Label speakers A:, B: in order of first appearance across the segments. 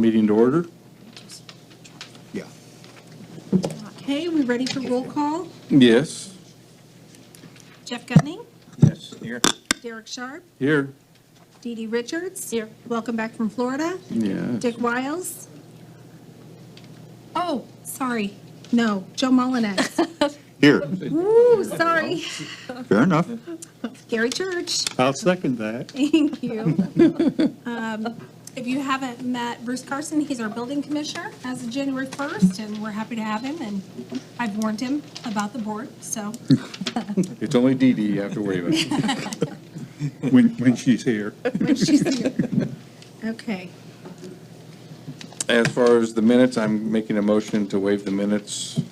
A: meeting to order.
B: Yeah.
C: Okay, we ready for roll call?
A: Yes.
C: Jeff Gunning,
B: Yes. Here.
C: Derek Sharp,
A: Here.
C: Dee Dee Richards. Here. Welcome back from Florida.
A: Yes.
C: Dick Wiles. Oh, sorry. No, Joe Mullinax.
B: Here.
C: Ooh, sorry.
B: Fair enough.
C: Gary Church.
B: I'll second that.
C: Thank you. If you haven't met Bruce Carson, he's our building commissioner as of January 1st, and we're happy to have him, and I've warned him about the board, so.
A: It's only Dee Dee you have to worry about.
B: When she's here.
C: When she's here. Okay.
A: As far as the minutes, I'm making a motion to waive the minutes.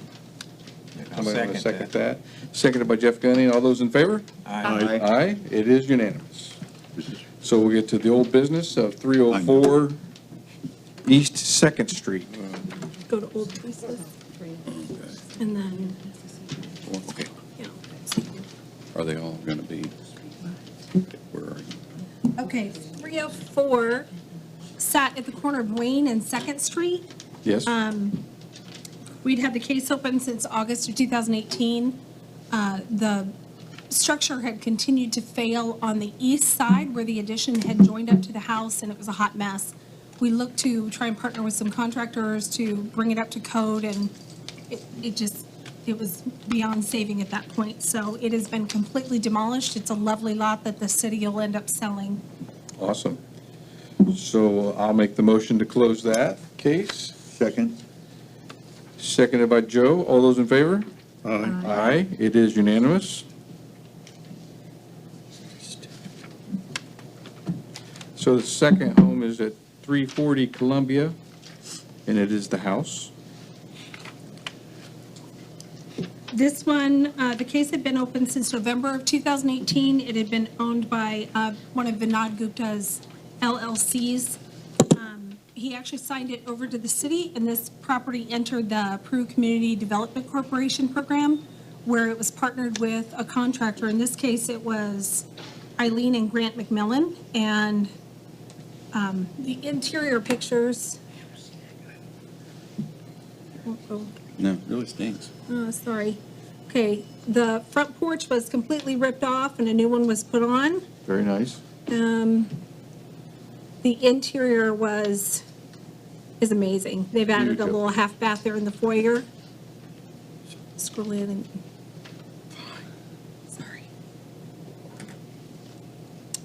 A: Somebody want to second that? Seconded by Jeff Gunning. All those in favor?
B: Aye.
A: Aye. It is unanimous. So we'll get to the old business of 304 East 2nd Street.
C: Go to Old Pieces. And then,
A: Okay.
C: yeah.
D: Are they all going to be, where are you?
C: Okay, 304 sat at the corner of Wayne and 2nd Street.
A: Yes?
C: We'd had the case open since August of 2018. The structure had continued to fail on the east side where the addition had joined up to the house, and it was a hot mess. We looked to try and partner with some contractors to bring it up to code, and it was beyond saving at that point. So it has been completely demolished. It's a lovely lot that the city will end up selling.
A: Awesome. So I'll make the motion to close that case.
B: Second.
A: Seconded by Joe. All those in favor?
B: Aye.
A: Aye. It is unanimous. So the second home is at 340 Columbia, and it is the house.
C: This one, the case had been open since November of 2018. It had been owned by one of Vinod Gupta's LLCs. He actually signed it over to the city, and this property entered the Peru Community Development Corporation program, where it was partnered with a contractor. In this case, it was Eileen and Grant McMillan, and the interior pictures.
D: No, it really stinks.
C: Oh, sorry. Okay, the front porch was completely ripped off and a new one was put on.
A: Very nice.
C: The interior is amazing. They've added a
A: Beautiful.
C: little half bath there in the foyer. Scroll in and, sorry.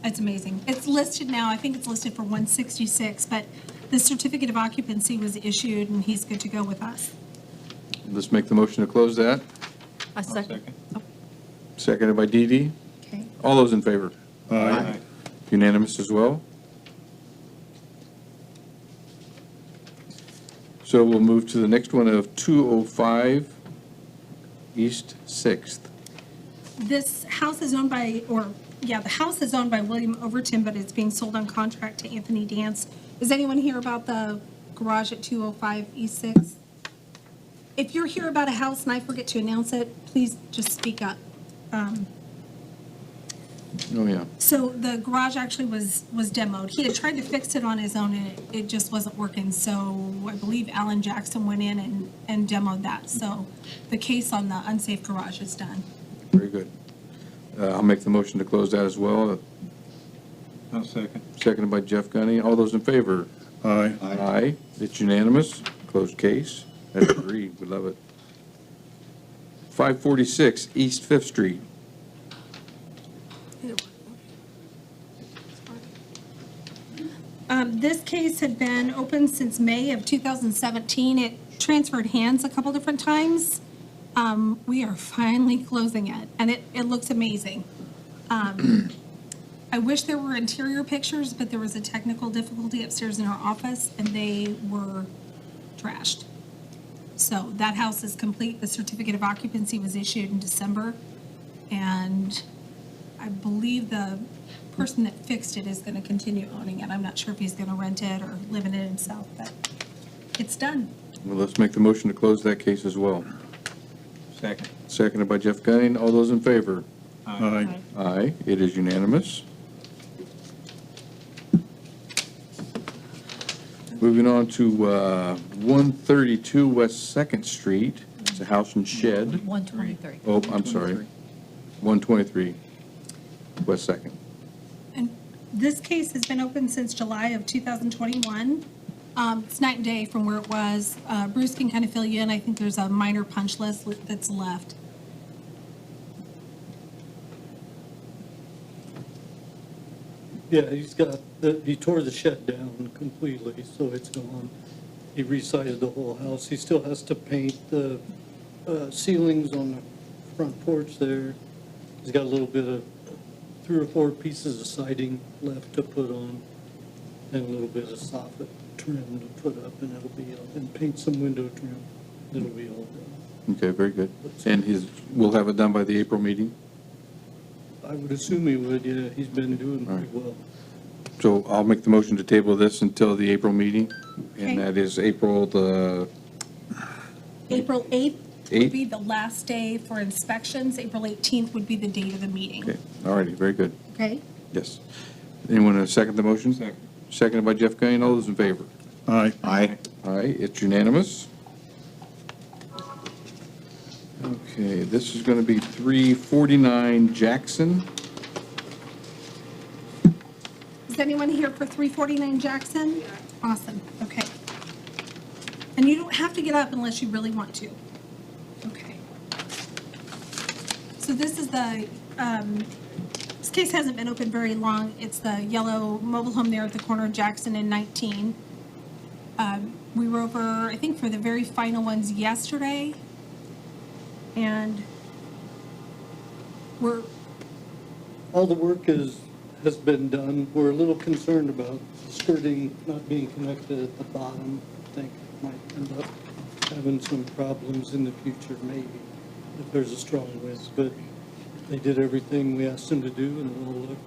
C: It's amazing. It's listed now, I think it's listed for 166, but the certificate of occupancy was issued and he's good to go with us.
A: Let's make the motion to close that.
C: A second.
A: Seconded by Dee Dee.
C: Okay.
A: All those in favor?
B: Aye.
A: Unanimous as well. So we'll move to the next one of 205 East 6th.
C: This house is owned by, the house is owned by William Overton, but it's being sold on contract to Anthony Dance. Does anyone hear about the garage at 205 East 6th? If you're here about a house and I forget to announce it, please just speak up.
A: Oh, yeah.
C: So the garage actually was demoed. He had tried to fix it on his own and it just wasn't working. So I believe Alan Jackson went in and demoed that. So the case on the unsafe garage is done.
A: Very good. I'll make the motion to close that as well.
B: I'll second.
A: Seconded by Jeff Gunny. All those in favor?
B: Aye.
A: Aye. It's unanimous. Closed case. That's agreed. We love it. 546 East 5th Street.
C: This case had been open since May of 2017. It transferred hands a couple different times. We are finally closing it, and it looks amazing. I wish there were interior pictures, but there was a technical difficulty upstairs in our office, and they were trashed. So that house is complete. The certificate of occupancy was issued in December, and I believe the person that fixed it is going to continue owning it. I'm not sure if he's going to rent it or live in it himself, but it's done.
A: Well, let's make the motion to close that case as well.
B: Second.
A: Seconded by Jeff Gunning. All those in favor?
B: Aye.
A: Aye. It is unanimous. Moving on to 132 West Second Street. It's a house and shed.
E: 123.
A: Oh, I'm sorry. 123 West Second.
C: And this case has been open since July of 2021. It's night and day from where it was. Bruce can kind of fill you in. I think there's a minor punch list that's left.
F: Yeah, he tore the shed down completely, so it's gone. He resized the whole house. He still has to paint the ceilings on the front porch there. He's got a little bit of 3 or 4 pieces of siding left to put on, and a little bit of soffit trim to put up, and it'll be, and paint some window trim. It'll be all done.
A: Okay, very good. And we'll have it done by the April meeting?
F: I would assume he would, yeah. He's been doing
A: All
F: pretty
A: right.
F: well.
A: So I'll make the motion to table this until the April meeting,
C: Okay.
A: and that is April the,
C: April 8th would
A: Eighth?
C: be the last day for inspections. April 18th would be the date of the meeting.
A: okay, all righty, very good.
C: Okay?
A: Yes. Anyone want to second the motion?
B: Second.
A: Seconded by Jeff Gunning. All those in favor?
B: Aye.
A: Aye. Aye, it's unanimous. Okay, this is going to be 349 Jackson.
C: Is anyone here for 349 Jackson? Awesome, okay. And you don't have to get up unless you really want to. Okay. So this is this case hasn't been open very long. It's the yellow mobile home there at the corner of Jackson and 19. We were over, I think, for the very final ones yesterday. And
F: All the work has been done. We're a little concerned about skirting not being connected at the bottom. I think it might end up having some problems in the future, maybe, if there's a strong wind. But they did everything we asked them to do, and it all looked,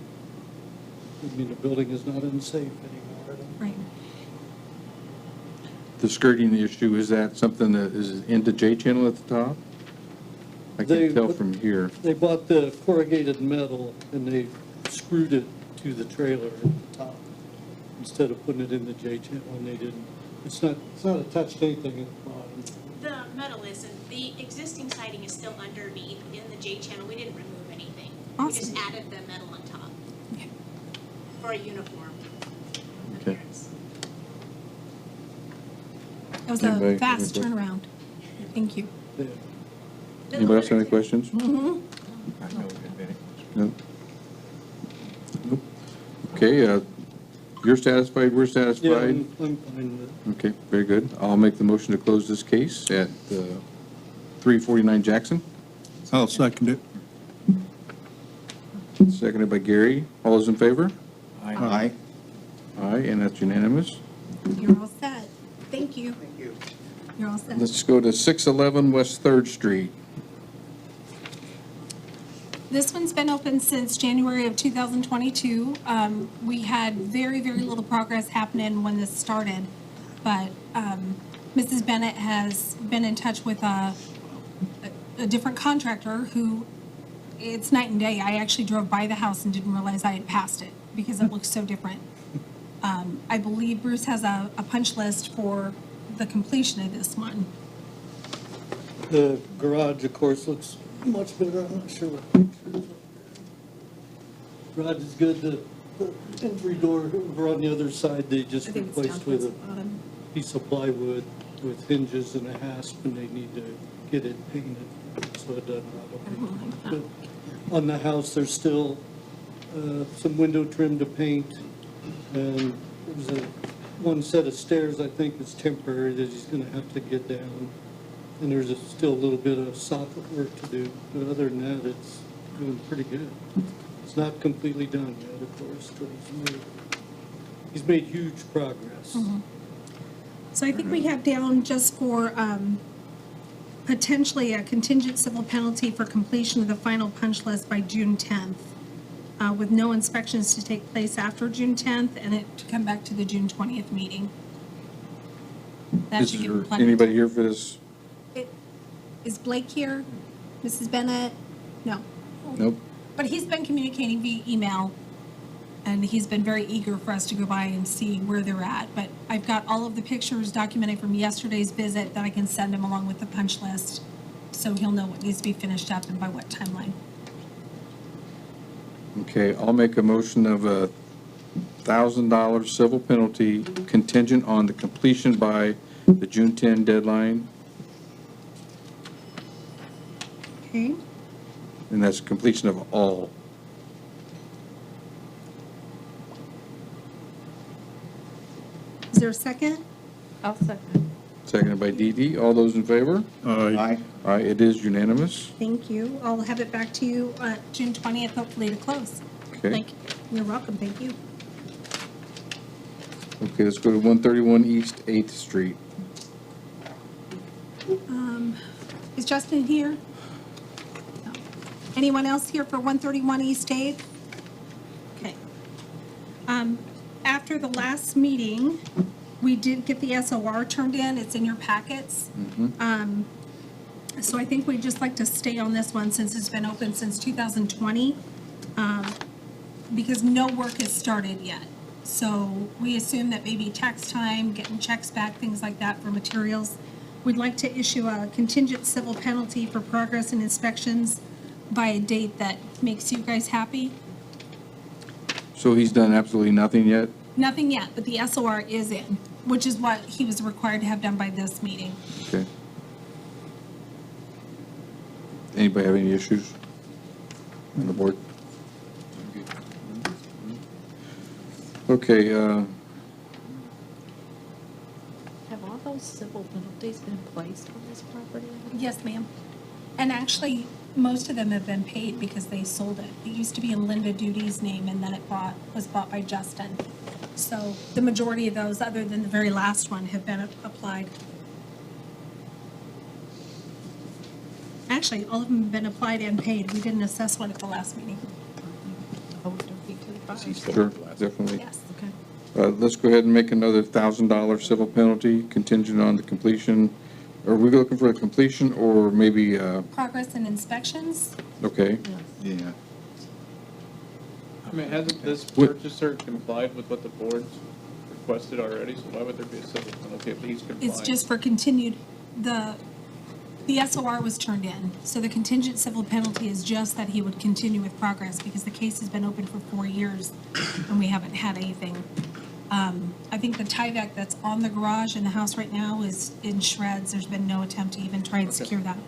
F: I mean, the building is not unsafe anymore.
C: right.
A: The skirting issue, is that something that is into J channel at the top? I
F: They-
A: can tell from here.
F: They bought the corrugated metal, and they screwed it to the trailer at the top, instead of putting it in the J channel, and they didn't. It's not attached to anything at the bottom.
G: The metal isn't, the existing siding is still underneath in the J channel. We didn't remove anything. We just
C: Awesome.
G: added the metal on top
C: Okay.
G: for a uniform
A: Okay.
G: appearance.
C: That was
A: Anybody
C: a
A: have
C: fast
A: any
C: turnaround. Thank you.
F: Yeah.
A: Anybody else have any questions?
B: I know it had been.
A: No? Nope. Okay, you're satisfied, we're
F: Yeah,
A: satisfied?
F: I'm fine with it.
A: Okay, very good. I'll make the motion to close this case at 349 Jackson,
B: I'll second it.
A: seconded by Gary. All those in favor?
B: Aye.
A: Aye, and that's unanimous.
C: You're all set. Thank you. Thank you. You're all set.
A: Let's go to 611 West Third Street.
C: This one's been open since January of 2022. We had very, very little progress happening when this started, but Mrs. Bennett has been in touch with a different contractor who, it's night and day. I actually drove by the house and didn't realize I had passed it because it looks so different. I believe Bruce has a punch list for the completion of this one.
F: The garage, of course, looks much better. I'm not sure what pictures. Garage is good. The entry door over on the other side, they just
C: I think it's down
F: replaced
C: towards
F: with
C: the
F: a
C: bottom.
F: piece of plywood with hinges and a hasp, and they need to get it painted so it doesn't rot. But on the house, there's still some window trim to paint, and there's one set of stairs, I think, is temporary that he's gonna have to get down. And there's still a little bit of soffit work to do, but other than that, it's doing pretty good. It's not completely done yet, of course, but he's made huge progress.
C: So I think we have down just for potentially a contingent civil penalty for completion of the final punch list by June 10th, with no inspections to take place after June 10th, and it to come back to the June 20th meeting. That
A: Is
C: should give
A: there
C: him plenty of
A: anybody
C: time.
A: here for this?
C: Is Blake here? Mrs. Bennett? No.
A: Nope.
C: But he's been communicating via email And he's been very eager for us to go by and see where they're at. But I've got all of the pictures documented from yesterday's visit that I can send him along with the punch list, so he'll know what needs to be finished up and by what timeline.
A: Okay, I'll make a motion of a $1,000 civil penalty contingent on the completion by the June 10 deadline,
C: Okay.
A: and that's completion of all.
C: Is there a second?
E: I'll second.
A: Seconded by Dee Dee. All those in favor?
B: Aye.
A: Aye, it is unanimous.
C: Thank you. I'll have it back to you June 20th, hopefully to close.
A: Okay.
C: Thank you. You're welcome. Thank you.
A: Okay, let's go to 131 East 8th Street.
C: Is Justin here? No. Anyone else here for 131 East 8th? Okay. After the last meeting, we did get the SOR turned in. It's in your packets. So I think we'd just like to stay on this one since it's been open since 2020, because no work has started yet. So we assume that maybe tax time, getting checks back, things like that for materials. We'd like to issue a contingent civil penalty for progress and inspections by a date that makes you guys happy.
A: So he's done absolutely nothing yet?
C: Nothing yet, but the SOR is in, which is what he was required to have done by this meeting.
A: Okay. Anybody have any issues on the board? Okay,
E: Have all those civil penalties been placed on this property?
C: Yes, ma'am. And actually, most of them have been paid because they sold it. It used to be in Linda Duty's name, and then it was bought by Justin. So the majority of those, other than the very last one, have been applied. Actually, all of them have been applied and paid. We didn't assess one at the last meeting.
E: Oh, don't be too far.
A: sure, definitely.
C: Yes.
E: Okay.
A: Let's go ahead and make another $1,000 civil penalty contingent on the completion. Are we looking for a completion or maybe,
C: Progress and inspections?
A: okay,
B: Yeah.
H: I mean, hasn't this
A: What-
H: purchaser complied with what the board's requested already, so why would there be a civil penalty if he's compliant?
C: It's just for continued, the SOR was turned in, so the contingent civil penalty is just that he would continue with progress because the case has been open for 4 years and we haven't had anything. I think the Tyvek that's on the garage in the house right now is in shreds. There's been no attempt to even try and secure that.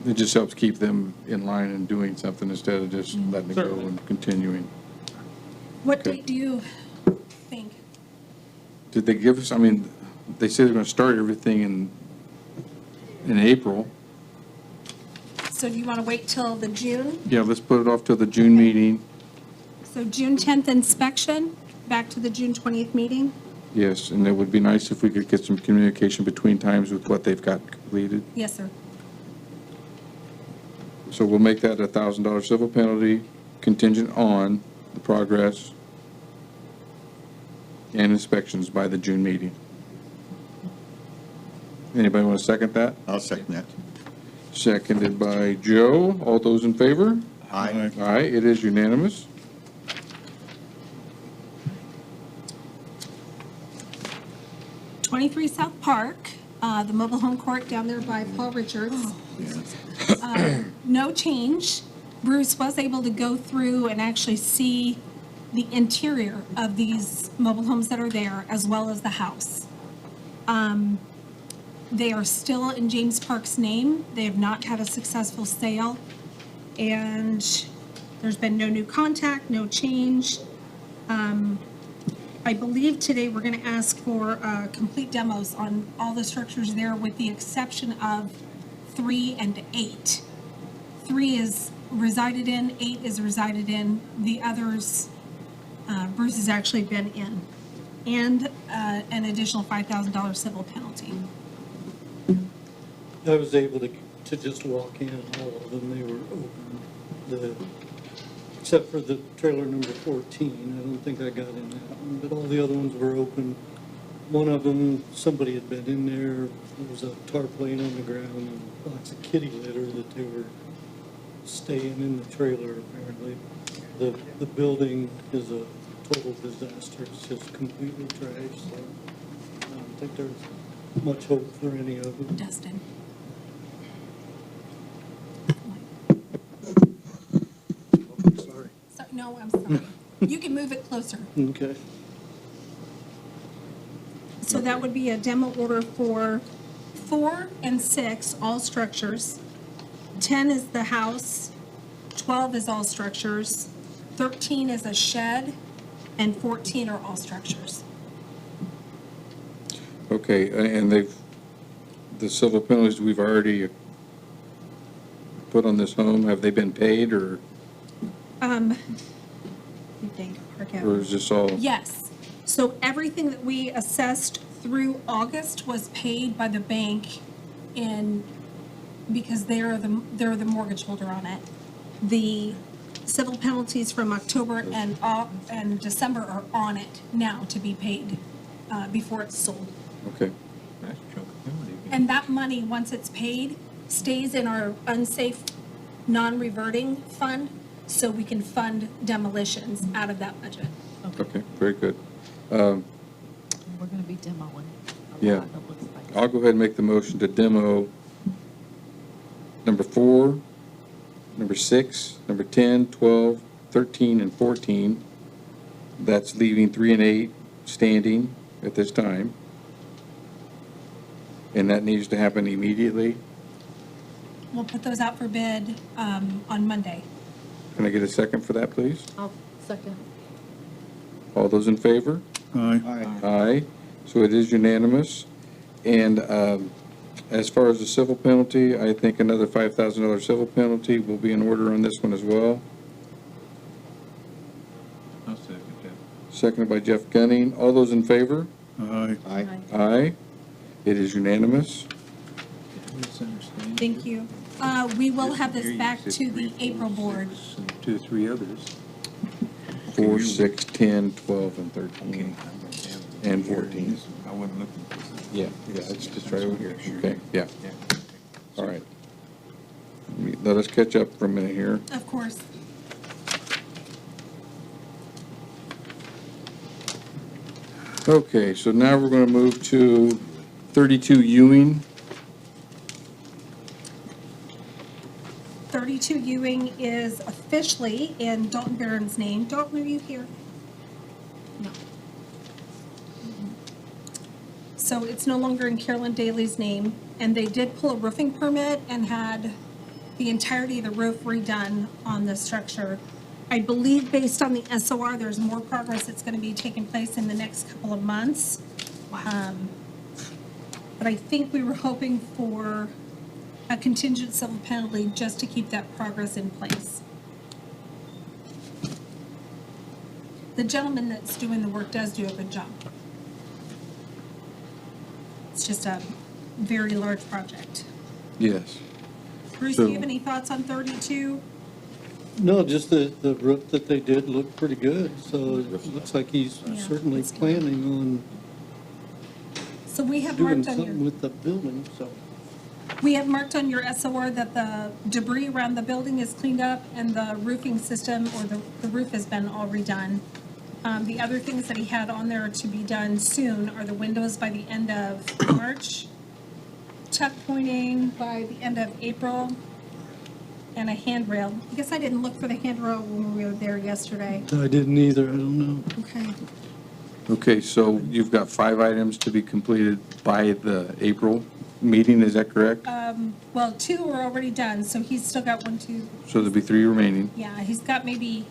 A: it just helps keep them in line and doing something instead of just letting it go
H: Certainly.
A: and continuing.
C: What
A: Okay.
C: date do you think?
A: Did they give us, I mean, they say they're gonna start everything in April.
C: So do you want to wait till the June?
A: Yeah, let's put it off till the June meeting.
C: So June 10th inspection, back to the June 20th meeting?
A: Yes, and it would be nice if we could get some communication between times with what they've got completed.
C: Yes, sir.
A: So we'll make that a $1,000 civil penalty contingent on the progress and inspections by the June meeting. Anybody want to second that?
B: I'll second that.
A: Seconded by Joe. All those in favor?
B: Aye.
A: Aye, it is unanimous.
C: '23 South Park, the mobile home court down there by Paul Richards. No change. Bruce was able to go through and actually see the interior of these mobile homes that are there, as well as the house. They are still in James Park's name. They have not had a successful sale. And there's been no new contact, no change. I believe today we're going to ask for complete demos on all the structures there with the exception of 3 and 8. 3 is resided in, 8 is resided in, the others Bruce has actually been in. And an additional $5,000 civil penalty.
F: I was able to just walk in, all of them, they were open. Except for the trailer number 14, I don't think I got in that one, but all the other ones were open. One of them, somebody had been in there, there was a tarp laying on the ground and lots of kitty litter that they were staying in the trailer, apparently. The building is a total disaster. It's just completely trashed, so I don't think there's much hope for any of them.
C: Dustin.
F: Sorry.
C: No, I'm sorry. You can move it closer.
F: Okay.
C: So that would be a demo order for 4 and 6, all structures. 10 is the house, 12 is all structures, 13 is a shed, and 14 are all structures.
A: Okay, and the civil penalties we've already put on this home, have they been paid, or
C: You think,
A: or is this all?
C: Yes. So everything that we assessed through August was paid by the bank because they're the mortgage holder on it. The civil penalties from October and December are on it now to be paid before it's sold.
A: Okay,
B: Nice chunk of penalty.
C: And that money, once it's paid, stays in our unsafe, non-reverting fund, so we can fund demolitions out of that budget.
A: okay, very good.
E: We're gonna be demoing a
A: Yeah.
E: lot, it looks like.
A: I'll go ahead and make the motion to demo number 4, number 6, number 10, 12, 13, and 14. That's leaving 3 and 8 standing at this time. And that needs to happen immediately.
C: We'll put those out for bid on Monday.
A: Can I get a second for that, please?
E: I'll second.
A: All those in favor?
B: Aye.
A: Aye. So it is unanimous. And as far as the civil penalty, I think another $5,000 civil penalty will be in order on this one as well.
B: I'll second that.
A: Seconded by Jeff Gunning. All those in favor?
B: Aye.
E: Aye.
A: Aye. It is unanimous.
B: Misunderstanding.
C: Thank you. We will have this back to the April board.
B: 2 or 3 others.
A: 4, 6, 10, 12, and 13.
B: Okay.
A: And 14.
B: I wasn't looking for this.
A: Yeah, it's just right over here. Okay, yeah,
B: Yeah.
A: all right. Let us catch up for a minute here.
C: Of course.
A: Okay, so now we're going to move to 32 Ewing.
C: 32 Ewing is officially in Dalton Barron's name. Dalton, are you here? No. So it's no longer in Carolyn Daly's name, and they did pull a roofing permit and had the entirety of the roof redone on the structure. I believe based on the SOR, there's more progress that's going to be taking place in the next couple of months. But I think we were hoping for a contingent civil penalty just to keep that progress in place. The gentleman that's doing the work does do a good job. It's just a very large project.
A: Yes.
C: Bruce, do you have any thoughts on 32?
F: No, just the roof that they did looked pretty good, so it looks like he's
C: Yeah,
F: certainly
C: it's good.
F: planning on
C: So we have
F: doing
C: marked on
F: something
C: your,
F: with the building, so.
C: we have marked on your SOR that the debris around the building is cleaned up and the roofing system, or the roof has been all redone. The other things that he had on there to be done soon are the windows by the end of March, tuck pointing by the end of April, and a handrail. I guess I didn't look for the handrail when we were there yesterday.
F: I didn't either, I don't know.
C: Okay.
A: Okay, so you've got 5 items to be completed by the April meeting, is that correct?
C: Well, 2 are already done, so he's still got 1, 2,
A: So there'll be 3 remaining.
C: yeah, he's got maybe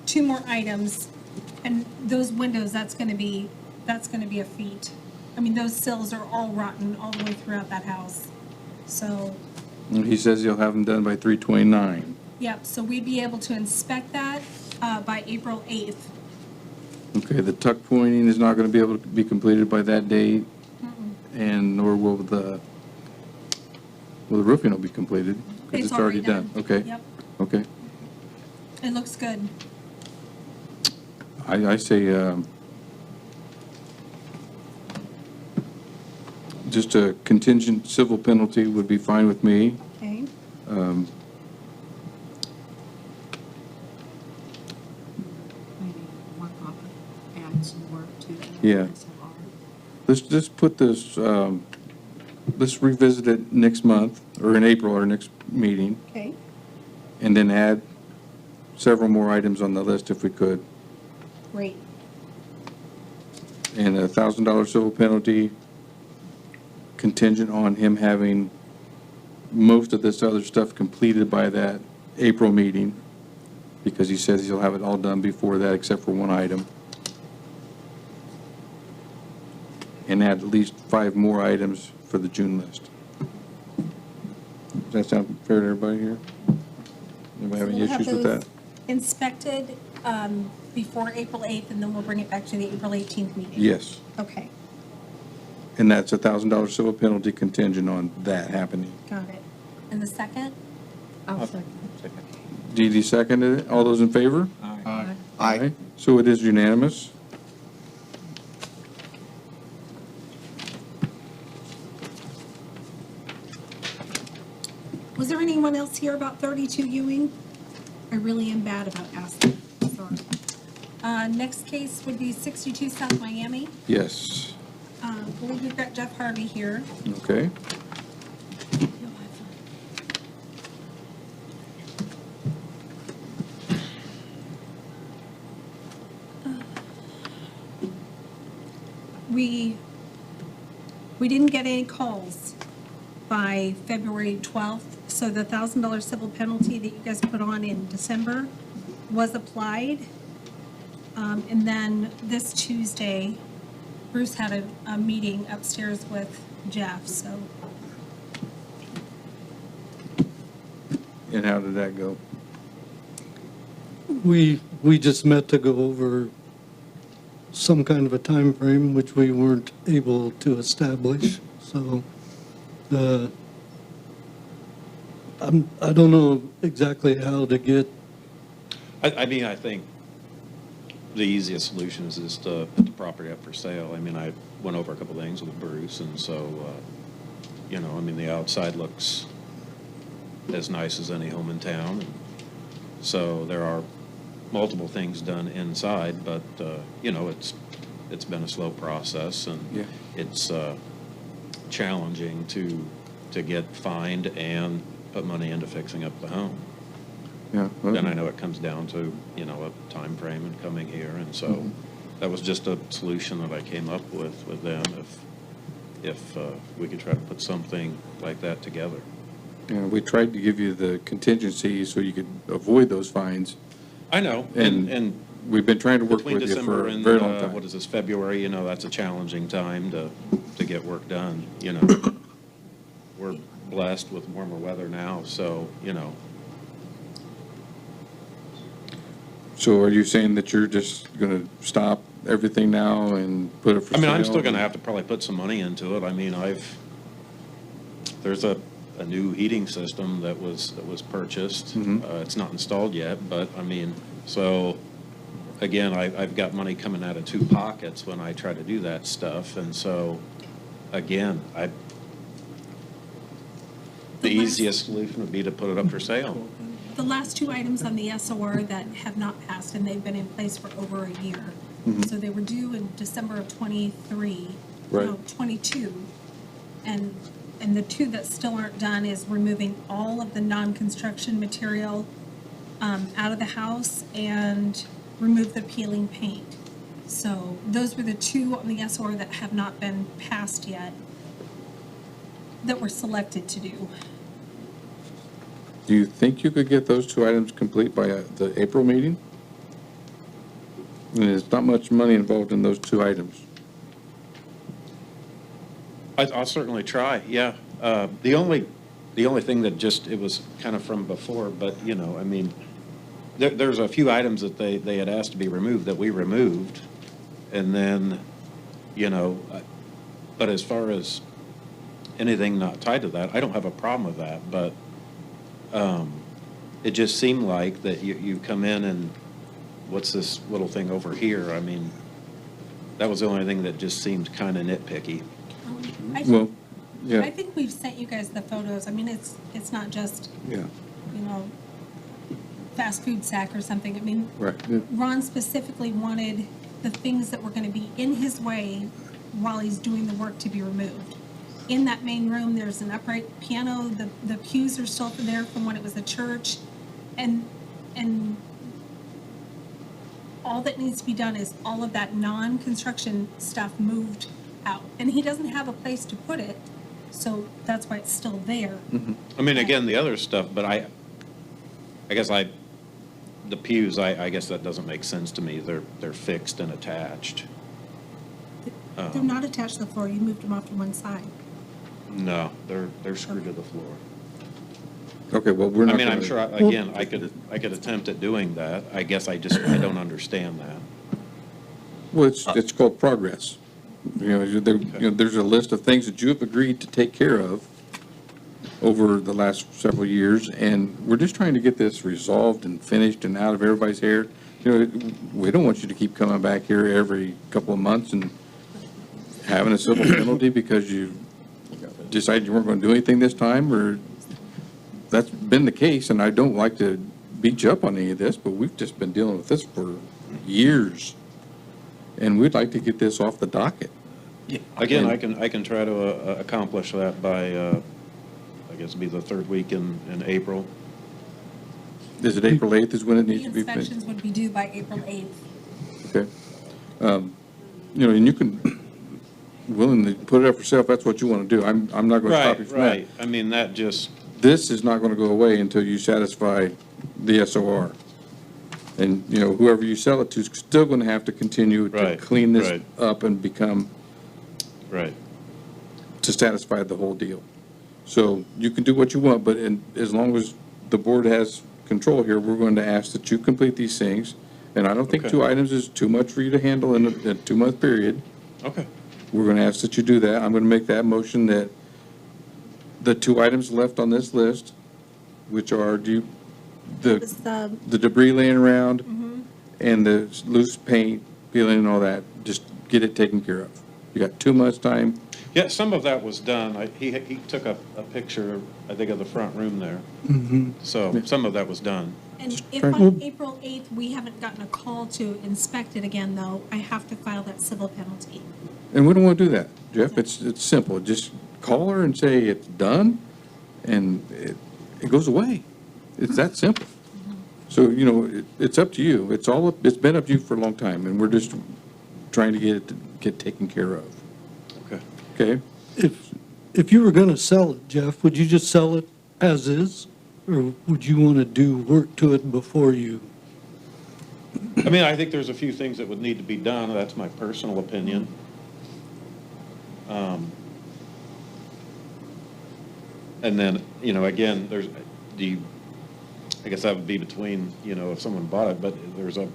C: 2 more items. And those windows, that's gonna be a feat. I mean, those sills are all rotten all the way throughout that house. So,
A: And he says he'll have them done by 3/29.
C: yep, so we'd be able to inspect that by April 8th.
A: Okay, the tuck pointing is not going to be able to be completed by that date, and nor will the roofing will be completed, because it's already done. Okay,
C: Yep,
A: okay.
C: it looks good.
A: I say, just a contingent civil penalty would be fine with me.
C: Okay,
A: Yeah. Let's just put this, let's revisit it next month, or in April, our next meeting,
C: Okay,
A: and then add several more items on the list if we could.
C: great.
A: And $1,000 civil penalty contingent on him having most of this other stuff completed by that April meeting, because he says he'll have it all done before that except for one item. And add at least 5 more items for the June list. Does that sound fair to everybody here? Anybody have any
C: We'll have
A: issues with
C: those
A: that?
C: inspected before April 8th, and then we'll bring it back to the April 18th meeting?
A: Yes.
C: Okay,
A: And that's $1,000 civil penalty contingent on that happening.
C: got it. And the second?
E: I'll second.
A: Dee Dee seconded it. All those in favor?
B: Aye.
A: Aye. So it is unanimous.
C: Was there anyone else here about 32 Ewing? I really am bad about asking, sorry. Next case would be 62 South Miami.
A: Yes.
C: I believe we've got Jeff Harvey here.
A: Okay.
C: We didn't get any calls by February 12th, so the $1,000 civil penalty that you guys put on in December was applied. And then this Tuesday, Bruce had a meeting upstairs with Jeff, so.
A: And how did that go?
F: We just met to go over some kind of a time frame which we weren't able to establish, so, I don't know exactly how to get,
I: I mean, I think the easiest solution is just to put the property up for sale. I mean, I went over a couple things with Bruce, and so, you know, I mean, the outside looks as nice as any home in town. And so there are multiple things done inside, but, you know, it's been a slow process, and
A: Yeah.
I: it's challenging to get fined and put money into fixing up the home.
A: Yeah. well,
I: Then I know it comes down to, you know, a time frame and coming here, and so that was just a solution that I came up with them, if we could try to put something like that together.
A: Yeah, we tried to give you the contingency so you could avoid those fines,
I: I know,
A: and
I: and
A: we've been trying to work
I: between
A: with you
I: December
A: for a
I: and,
A: very long time.
I: what is this, February, you know, that's a challenging time to get work done, you know. We're blessed with warmer weather now, so, you know,
A: So are you saying that you're just going to stop everything now and put it for
I: I
A: sale?
I: mean, I'm still gonna have to probably put some money into it. I mean, there's a new heating system that was purchased. It's not installed yet, but I mean, so, again, I've got money coming out of two pockets when I try to do that stuff, and so, again, the easiest solution would be to put it up for sale.
C: The last two items on the SOR that have not passed, and they've been in place for over a year. So they were due in December of '23,
A: Right.
C: no, '22. And the two that still aren't done is removing all of the non-construction material out of the house and remove the peeling paint. So those were the two on the SOR that have not been passed yet, that were selected to do.
A: Do you think you could get those two items complete by the April meeting? And there's not much money involved in those two items.
I: I'll certainly try, yeah. The only thing that it was kind of from before, but, you know, I mean, there's a few items that they had asked to be removed that we removed, and then, you know, but as far as anything not tied to that, I don't have a problem with that, but it just seemed like that you come in and what's this little thing over here? I mean, that was the only thing that just seemed kind of nitpicky.
A: Well,
C: I
A: yeah,
C: think we've sent you guys the photos. I mean, it's not just,
A: yeah,
C: you know, fast food sack or something. I mean,
A: right.
C: Ron specifically wanted the things that were gonna be in his way while he's doing the work to be removed. In that main room, there's an upright piano, the pews are still there from when it was a church, and all that needs to be done is all of that non-construction stuff moved out. And he doesn't have a place to put it, so that's why it's still there.
I: I mean, again, the other stuff, but I guess the pews, I guess that doesn't make sense to me. They're fixed and attached.
C: They're not attached to the floor, you moved them off to one side.
I: No, they're screwed to the floor.
A: Okay, well, we're not.
I: I mean, I'm
A: gonna-
I: sure, again, I could attempt at doing that. I guess I don't understand that.
A: Well, it's called progress. There's a list of things that you have agreed to take care of over the last several years, and we're just trying to get this resolved and finished and out of everybody's hair. We don't want you to keep coming back here every couple of months and having a civil penalty because you decided you weren't going to do anything this time, or that's been the case, and I don't like to beat you up on any of this, but we've just been dealing with this for years, and we'd like to get this off the docket.
I: Again, I can try to accomplish that by, I guess it'd be the third week in April.
A: Is it April 8th is when it
C: The
A: needs to be finished?
C: inspections would be due by April 8th.
A: Okay. And you can willingly put it up for sale if that's what you want to do. I'm not going to stop you from that.
I: Right. I mean, that just,
A: This is not going to go away until you satisfy the SOR. And, whoever you sell it to is still going to have to continue to
I: Right,
A: clean this
I: right.
A: up and become,
I: right.
A: to satisfy the whole deal. So you can do what you want, but as long as the board has control here, we're going to ask that you complete these things. And I don't think
I: Okay.
A: 2 items is too much for you to handle in a 2-month period.
I: Okay.
A: We're going to ask that you do that. I'm going to make that motion that the 2 items left on this list, which are
C: It's the,
A: the debris laying around and the loose paint, peeling and all that, just get it taken care of. You got 2 months' time.
I: Yeah, some of that was done. He took a picture, I think, of the front room there. So some of that was done.
C: and if
A: try-
C: on April 8th, we haven't gotten a call to inspect it again, though, I have to file that civil penalty.
A: And we don't want to do that, Jeff. It's simple. Just call her and say it's done, and it goes away. It's that simple. So, it's up to you. It's been up to you for a long time, and we're just trying to get taken care of.
I: Okay.
A: Okay?
F: If you were gonna sell it, Jeff, would you just sell it as is? Or would you wanna do work to it before you?
I: I mean, I think there's a few things that would need to be done. That's my personal opinion. And then, again, I guess that would be between, if someone bought it, but there's a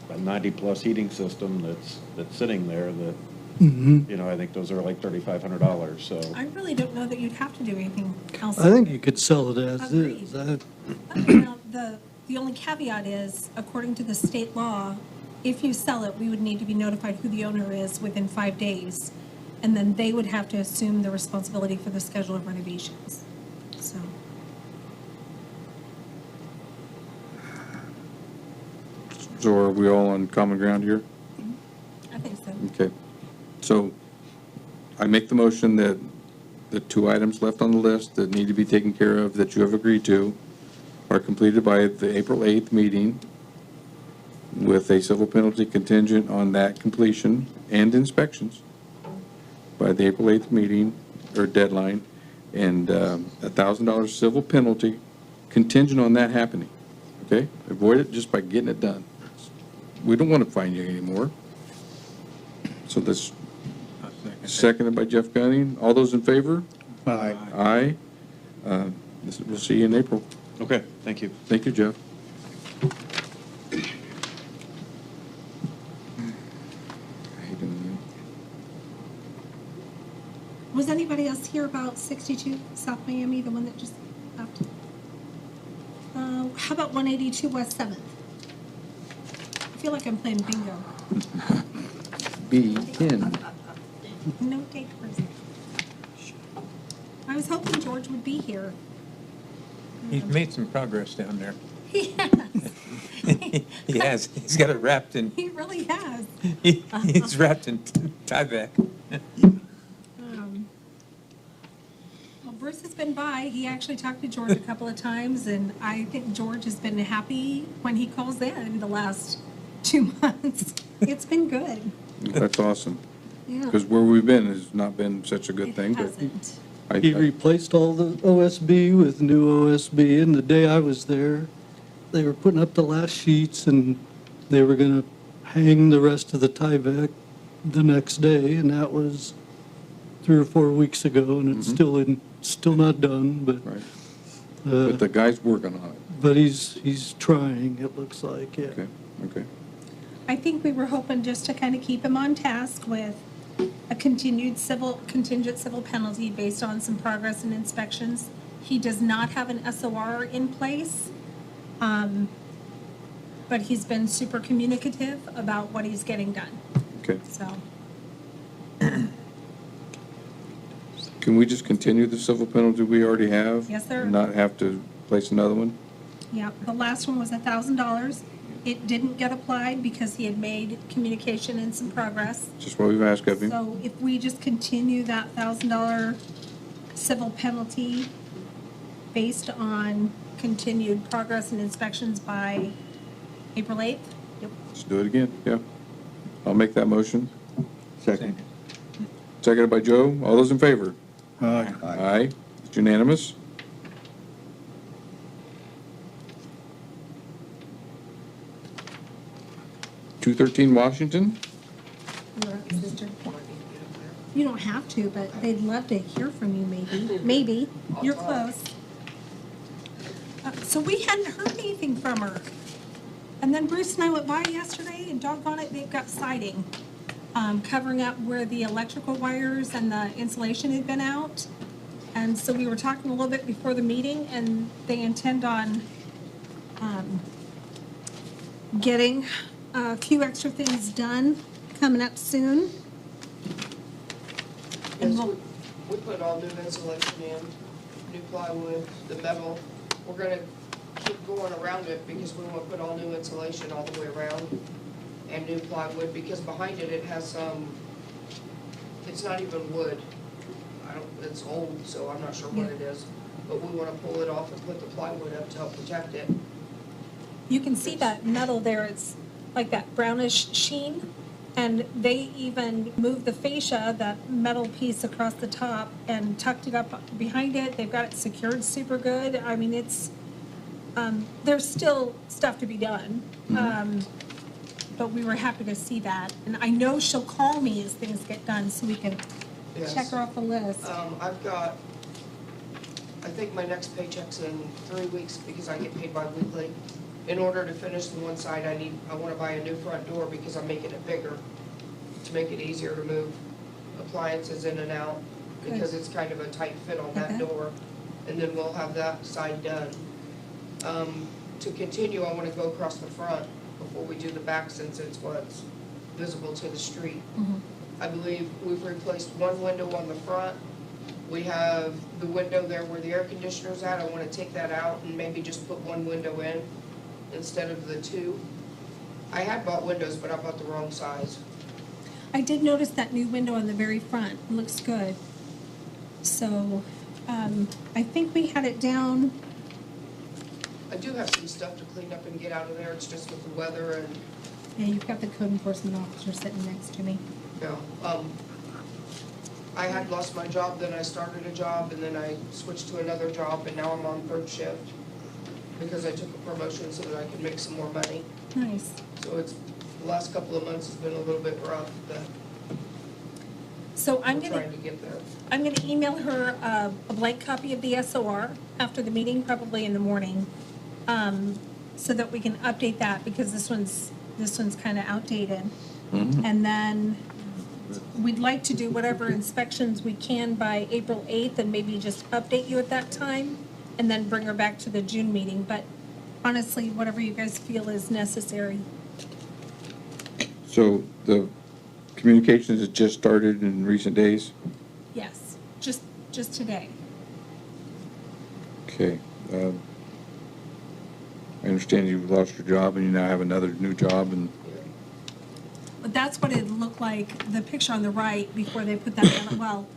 I: 90-plus heating system that's sitting there that, I think those are like $3,500, so.
C: I really don't know that you'd have to do anything else.
F: I think you could sell it as
C: Agreed.
F: is.
C: Now, the only caveat is, according to the state law, if you sell it, we would need to be notified who the owner is within 5 days, and then they would have to assume the responsibility for the schedule of renovations, so.
A: So are we all on common ground here?
C: I think so.
A: Okay. So I make the motion that the 2 items left on the list that need to be taken care of, that you have agreed to, are completed by the April 8th meeting with a civil penalty contingent on that completion and inspections by the April 8th meeting or deadline, and $1,000 civil penalty contingent on that happening. Okay? Avoid it just by getting it done. We don't want to fine you anymore. So this
B: I'll second that.
A: seconded by Jeff Gunning. All those in favor?
B: Aye.
A: Aye. We'll see you in April.
I: Okay, thank you.
A: Thank you, Jeff.
C: Was anybody else here about 62 South Miami, the one that just left? How about 182 West 7th? I feel like I'm playing bingo.
A: B10.
C: No takers. I was hoping George would be here.
B: He's made some progress down there.
C: Yes.
B: He has, he's got it wrapped in,
C: He really has.
B: he's wrapped in Tyvek.
C: Well, Bruce has been by. He actually talked to George a couple of times, and I think George has been happy when he calls in the last 2 months. It's been good.
A: That's awesome.
C: Yeah.
A: Because where we've been has not been such a good
C: It
A: thing, but
C: hasn't.
F: He
A: I,
F: replaced all the OSB with new OSB, and the day I was there, they were putting up the last sheets, and they were gonna hang the rest of the Tyvek the next day, and that was 3 or 4 weeks ago, and it's still not done, but,
A: right. But the guy's working on it.
F: but he's trying, it looks like, yeah.
A: Okay, okay.
C: I think we were hoping just to kind of keep him on task with a contingent civil penalty based on some progress and inspections. He does not have an SOR in place, but he's been super communicative about what he's getting done,
A: Okay.
C: so.
A: Can we just continue the civil penalty we already have?
C: Yes, sir.
A: And not have to place another one?
C: Yeah, the last one was $1,000. It didn't get applied because he had made communication and some progress.
A: Just what we've asked of him?
C: So if we just continue that $1,000 civil penalty based on continued progress and inspections by April 8th? Yep.
A: Let's do it again, yeah. I'll make that motion.
B: Second.
A: Seconded by Joe. All those in favor?
B: Aye.
A: Aye. It's unanimous. $213 Washington?
C: You're up, sister. You don't have to, but they'd love to hear from you, maybe. Maybe. You're close. So we hadn't heard anything from her. And then Bruce and I went by yesterday, and doggone it, they've got siding covering up where the electrical wires and the insulation had been out. And so we were talking a little bit before the meeting, and they intend on getting a few extra things done coming up soon. And
J: Yes,
C: we'll,
J: we put all new insulation in, new plywood, the metal. We're gonna keep going around it because we wanna put all new insulation all the way around and new plywood, because behind it, it has some, it's not even wood. It's old, so I'm not sure what
C: Yeah.
J: it is, but we wanna pull it off and put the plywood up to help protect it.
C: you can see that metal there, it's like that brownish sheen. And they even moved the fascia, that metal piece across the top, and tucked it up behind it. They've got it secured super good. I mean, it's, there's still stuff to be done. But we were happy to see that. And I know she'll call me as things get done, so we can
J: Yes.
C: check her off the list.
J: I've got, I think my next paycheck's in 3 weeks because I get paid bi-weekly. In order to finish the one side, I wanna buy a new front door because I'm making it bigger to make it easier to move appliances in and out, because it's kind of a tight fit on that
C: Okay.
J: door. And then we'll have that side done. To continue, I wanna go across the front before we do the back, since it's what's visible to the street. I believe we've replaced one window on the front. We have the window there where the air conditioner's at. I wanna take that out and maybe just put one window in instead of the two. I had bought windows, but I bought the wrong size.
C: I did notice that new window on the very front. It looks good. So, I think we had it down.
J: I do have some stuff to clean up and get out of there. It's just with the weather and,
C: Yeah, you've got the code enforcement officer sitting next to me.
J: you know, I had lost my job, then I started a job, and then I switched to another job, and now I'm on third shift because I took a promotion so that I could make some more money.
C: Nice.
J: So it's, the last couple of months has been a little bit rough, but
C: So
J: we're
C: I'm
J: trying to get there.
C: gonna email her a blank copy of the SOR after the meeting, probably in the morning, so that we can update that, because this one's kind of outdated. And then we'd like to do whatever inspections we can by April 8th, and maybe just update you at that time, and then bring her back to the June meeting. But honestly, whatever you guys feel is necessary.
A: So the communications has just started in recent days?
C: Yes, just today.
A: Okay. I understand you lost your job and you now have another new job and,
C: But that's what it looked like, the picture on the right before they put that on, well,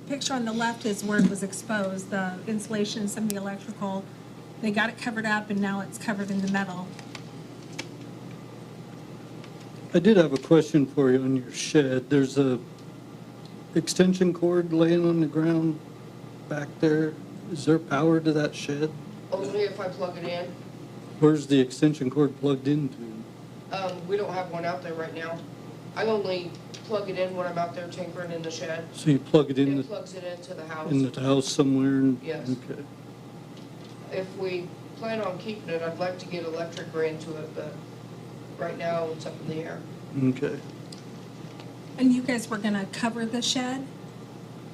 C: picture on the left is where it was exposed, the insulation, some of the electrical. They got it covered up and now it's covered in the metal.
F: I did have a question for you on your shed. There's a extension cord laying on the ground back there. Is there power to that shed?
J: Only if I plug it in.
F: Where's the extension cord plugged into?
J: We don't have one out there right now. I only plug it in when I'm out there tinkering in the shed.
F: So you plug it in
J: It plugs it into the house.
F: the house somewhere?
J: Yes.
F: Okay.
J: If we plan on keeping it, I'd like to get electric ran to it, but right now it's up in the air.
F: Okay.
C: And you guys were gonna cover the shed?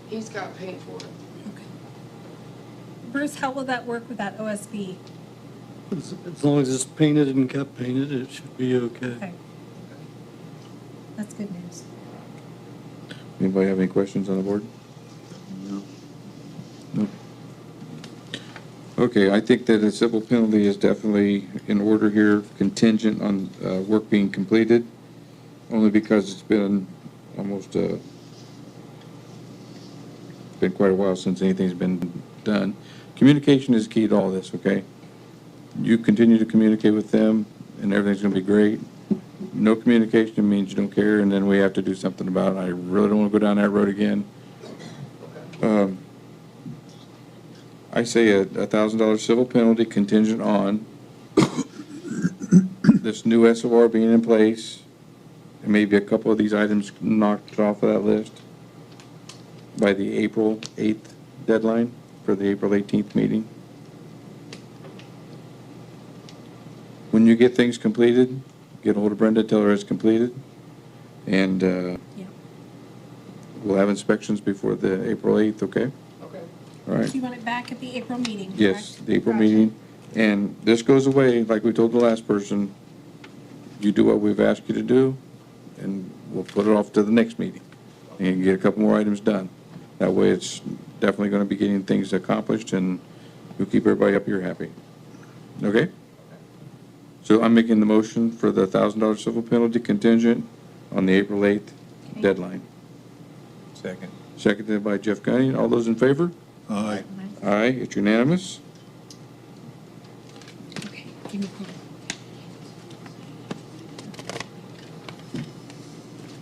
J: He's got paint for it.
C: Okay. Bruce, how will that work with that OSB?
F: As long as it's painted and kept painted, it should be okay.
C: Okay. That's good news.
A: anybody have any questions on the board? No. Okay, I think that a civil penalty is definitely in order here, contingent on work being completed, only because it's been almost, been quite a while since anything's been done. Communication is key to all this, okay? You continue to communicate with them, and everything's gonna be great. No communication means you don't care, and then we have to do something about it. I really don't wanna go down that road again. I say a $1,000 civil penalty contingent on this new SOR being in place, and maybe a couple of these items knocked off of that list by the April 8th deadline for the April 18th meeting. When you get things completed, get ahold of Brenda, tell her it's completed, and
C: Yeah.
A: we'll have inspections before the April 8th, okay?
J: Okay.
A: All right.
C: So you want it back at the April meeting, correct?
A: Yes, the April
C: Gotcha.
A: meeting, and this goes away, like we told the last person, you do what we've asked you to do, and we'll put it off to the next meeting, and get a couple more items done. That way, it's definitely gonna be getting things accomplished, and we'll keep everybody up here happy. Okay? So I'm making the motion for the $1,000 civil penalty contingent on the April 8th deadline.
B: Second.
A: Seconded by Jeff Gunning. All those in favor?
B: Aye.
A: Aye, it's unanimous.
C: Okay, give me one.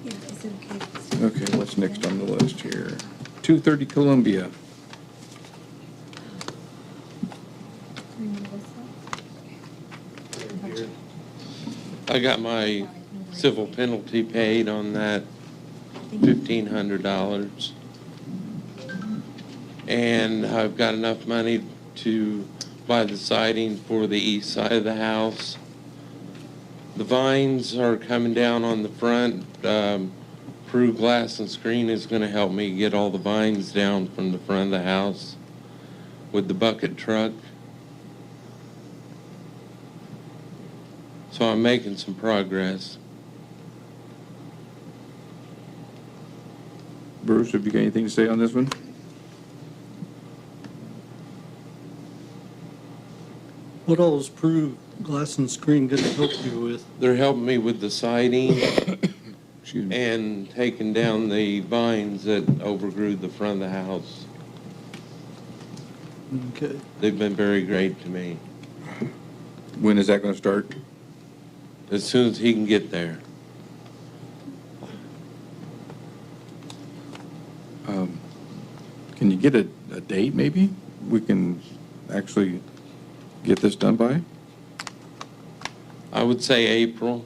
C: Yeah, is it okay?
A: Okay, what's next on the list here? 230 Columbia.
K: I got my civil penalty paid on that $1,500. And I've got enough money to buy the siding for the east side of the house. The vines are coming down on the front. Peru Glass and Screen is gonna help me get all the vines down from the front of the house with the bucket truck. So I'm making some progress.
A: Bruce, have you got anything to say on this one?
F: What all is Peru Glass and Screen going to help you with?
K: They're helping me with the siding
A: Excuse me.
K: and taking down the vines that overgrew the front of the house.
F: Okay.
K: They've been very great to me.
A: When is that gonna start?
K: As soon as he can get there.
A: Can you get a date, maybe? We can actually get this done by?
K: I would say April.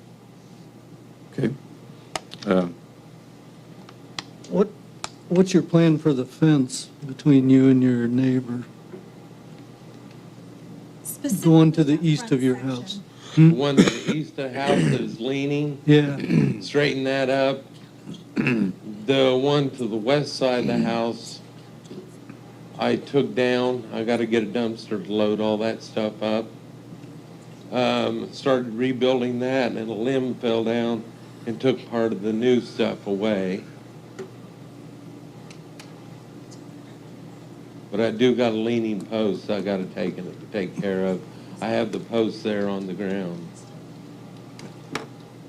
A: Okay.
F: What's your plan for the fence between you and your neighbor? The one to the
C: Specifically that
F: east of
C: front
F: your
C: section.
F: house?
K: The one to the east of the house that is leaning,
F: Yeah.
K: straighten that up. The one to the west side of the house, I took down. I got to get a dumpster to load all that stuff up. Started rebuilding that, and a limb fell down and took part of the new stuff away. But I do got a leaning post I got to take care of. I have the post there on the ground.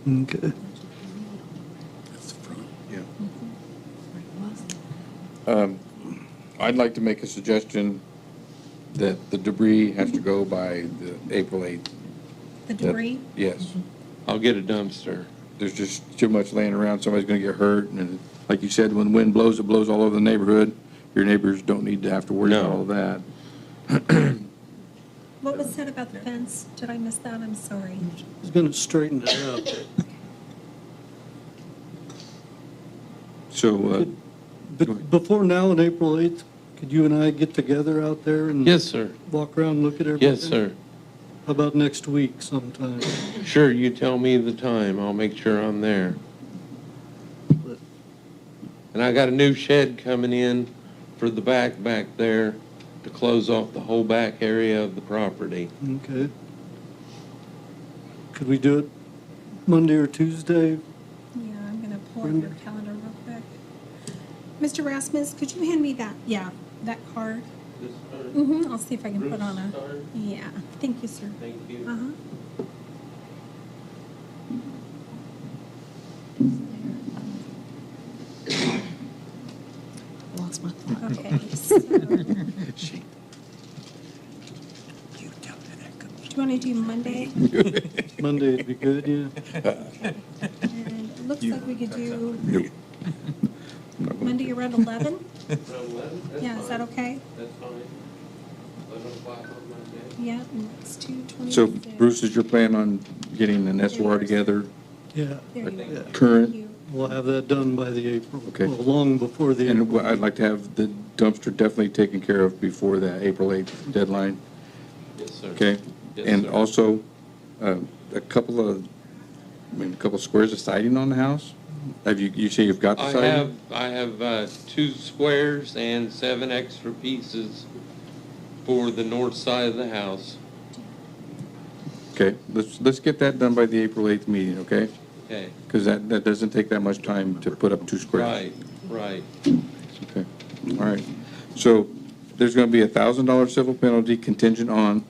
F: Okay.
D: That's the front. Yeah.
A: I'd like to make a suggestion that the debris has to go by the April 8th.
C: The debris?
A: Yes.
K: I'll get a dumpster.
A: There's just too much laying around, somebody's gonna get hurt, and like you said, when the wind blows, it blows all over the neighborhood. Your neighbors don't need to have to worry about
K: No.
A: all of that.
C: What was said about the fence? Did I miss that? I'm sorry.
F: He's gonna straighten it out.
A: So,
F: But before now, on April 8th, could you and I get together out there and
K: Yes, sir.
F: walk around, look at everything?
K: Yes, sir.
F: How about next week sometime?
K: Sure, you tell me the time. I'll make sure I'm there. And I got a new shed coming in for the back there to close off the whole back area of the property.
F: Okay. Could we do it Monday or Tuesday?
C: Yeah, I'm gonna pull up your calendar real quick. Mr. Rasmus, could you hand me that, that card? I'll see if I can put on a, yeah, thank you, sir.
K: Thank you.
C: Uh-huh.
E: Lost my thought.
C: Okay, so, do you wanna do Monday?
F: Monday would be good, yeah.
C: And it looks like we could do
A: nope.
C: Monday around 11?
K: Around 11? That's
C: Yeah, is that
K: fine.
C: okay?
K: That's fine. 11 o'clock on Monday.
C: Yeah, and it's 2:26.
A: So Bruce, is your plan on getting an SOR together
F: Yeah,
C: There you are.
A: current?
C: Thank you.
F: we'll have that done by the April,
A: Okay.
F: well, long before the
A: And
F: April.
A: I'd like to have the dumpster definitely taken care of before that April 8th deadline,
K: Yes, sir.
A: okay?
K: Yes,
A: And
K: sir.
A: also, a couple squares of siding on the house? Have you say you've got the siding?
K: I have 2 squares and 7 extra pieces for the north side of the house.
A: Okay, let's get that done by the April 8th meeting, okay?
K: Okay.
A: Because that doesn't take that much time to put up 2 squares.
K: Right.
A: Okay, all right. So there's going to be a $1,000 civil penalty contingent on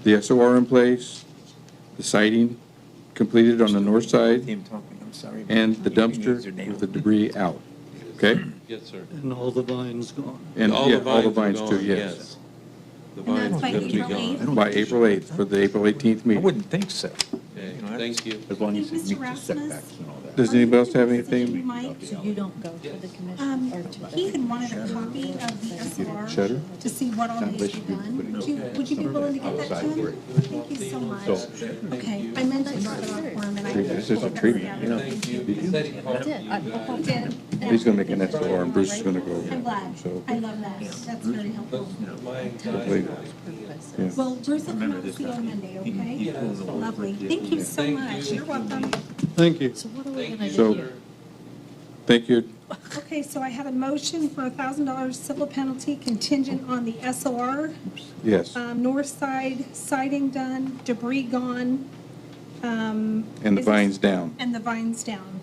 A: the SOR in place, the siding completed on the north side,
B: Him talking, I'm sorry.
A: and the
B: You can
A: dumpster
B: use your name.
A: with the debris out, okay?
K: Yes, sir.
F: And all the vines gone.
A: And,
K: All
A: yeah,
K: the
A: all the
K: vines are
A: vines too,
K: gone,
A: yes.
K: The
C: And that's
K: vines
C: by
K: are gonna be
C: April
K: gone.
C: 8th?
A: By April 8th, for the April 18th
B: I
A: meeting.
B: wouldn't think so.
K: Okay,
B: You know, that's-
K: thank you.
B: As long as
C: Hey,
B: it
C: Mr.
B: meets the
C: Rasmus?
B: setbacks and all that.
A: Does anybody else have
C: You,
A: anything?
C: Mike?
E: So you don't go to the commission or to
C: He
E: the.
C: had wanted a copy of the SOR
A: Shutter?
C: to see what all needs to be done. Would you be willing to get that to him? Thank you so much. Okay, I meant to drop it off for him, and I.
A: This is a treatment, you know.
K: Thank you.
A: Did you?
K: Said he called
E: Did.
K: you
E: I-
K: guys.
C: Did.
A: He's going to make an SOR, and Bruce is going to go.
C: I'm glad.
A: So,
C: I love that. That's very helpful.
K: My
A: hopefully,
K: anxiety.
A: yeah.
C: Well, Bruce will come out and see you on Monday, okay? Lovely. Thank you so much. You're welcome.
F: Thank you.
E: So what are we gonna
A: So,
E: do?
A: thank you.
C: Okay, so I have a motion for a $1,000 civil penalty contingent on the SOR.
A: Yes,
C: North side siding done, debris gone.
A: and the
C: is this-
A: vines down,
C: And the vines down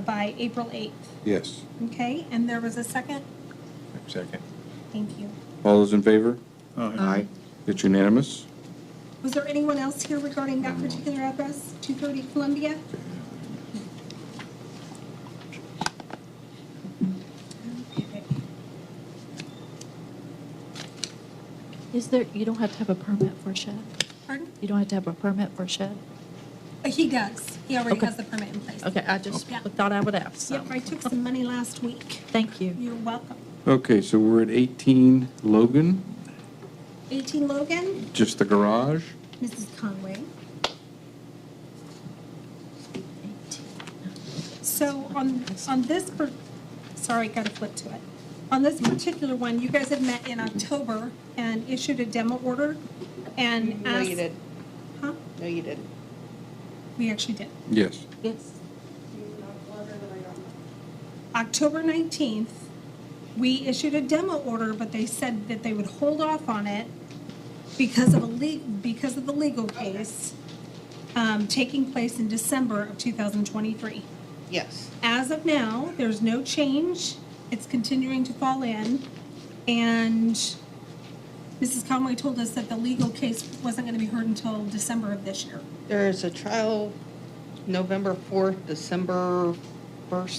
C: by April 8th.
A: yes.
C: Okay, and there was a second?
B: Second.
C: Thank you.
A: All those in favor?
B: Aye.
A: It's unanimous?
C: Was there anyone else here regarding that particular address, 230 Columbia? Okay.
E: Is there, you don't have to have a permit for a shed?
C: Pardon?
E: You don't have to have a permit for a shed?
C: He does. He already
E: Okay.
C: has the permit in place.
E: Okay, I just
C: Yeah.
E: thought I would ask, so.
C: Yep, I took some money last week.
E: Thank you.
C: You're welcome.
A: Okay, so we're at 18 Logan,
C: 18 Logan,
A: just the garage.
C: Mrs. Conway. So on this, sorry, got to flip to it. On this particular one, you guys had met in October and issued a demo order and asked.
L: No, you did.
C: Huh?
L: No, you didn't.
C: We actually did.
A: Yes.
E: Yes.
C: October 19th, we issued a demo order, but they said that they would hold off on it because of the legal case taking place in December of 2023.
L: Yes.
C: As of now, there's no change. It's continuing to fall in. And Mrs. Conway told us that the legal case wasn't going to be heard until December of this year.
L: There is a trial November 4th, December 1st.